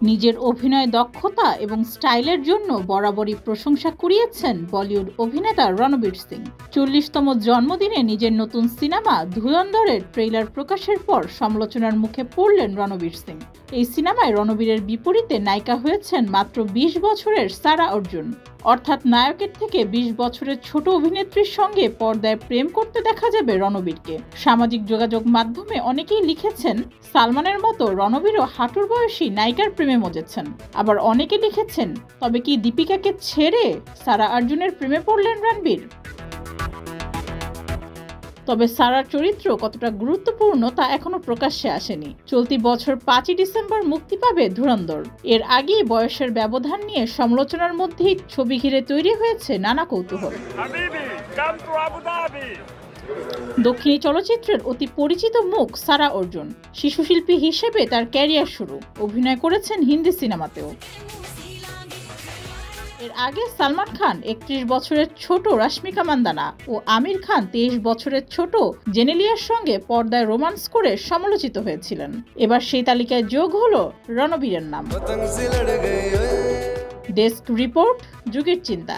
নিজের অভিনয় দক্ষতা এবং স্টাইলের জন্য বরাবরই প্রশংসা কুড়িয়েছেন বলিউড অভিনেতা রণবীর সিং। 40তম জন্মদিনে নিজের নতুন সিনেমা ধুরন্ধরের ট্রেইলার প্রকাশের পর সমালোচনার মুখে পড়লেন রণবীর সিং। এই সিনেমায় রণবীরের বিপরীতে নায়িকা হয়েছেন মাত্র 20 বছরের সারা অর্জুন। অর্থাৎ নায়কের থেকে 20 বছরের ছোট অভিনেত্রীর সঙ্গে পর্দায় প্রেম করতে দেখা যাবে রণবীরকে। সামাজিক যোগাযোগ মাধ্যমে অনেকেই লিখেছেন সালমানের মতো রণবীরও হাঁটুর বয়সী নায়িকার প্রেমে মজেছেন। আবার অনেকে লিখেছেন, তবে কি দীপিকাকে ছেড়ে সারা অর্জুনের প্রেমে পড়লেন রণবীর? তবে সারার চরিত্র কতটা গুরুত্বপূর্ণ তা এখনো প্রকাশ্যে আসেনি। চলতি বছর 5ই ডিসেম্বর মুক্তি পাবে ধুরন্ধর। এর আগেই বয়সের ব্যবধান নিয়ে সমালোচনার মধ্যেই ছবি ঘিরে তৈরি হয়েছে নানা কৌতূহল। দক্ষিণী চলচ্চিত্রের অতি পরিচিত মুখ সারা অর্জুন। শিশুশিল্পী হিসেবে তার ক্যারিয়ার শুরু, অভিনয় করেছেন হিন্দি সিনেমাতেও। এর আগে সালমান খান 31 বছরের ছোট রাশমিকা মান্দানা ও আমির খান 23 বছরের ছোট জেনেলিয়ার সঙ্গে পর্দায় রোমান্স করে সমালোচিত হয়েছিলেন। এবার সেই তালিকায় যোগ হলো রণবীরের নাম। ডেস্ক রিপোর্ট, যুগের চিন্তা।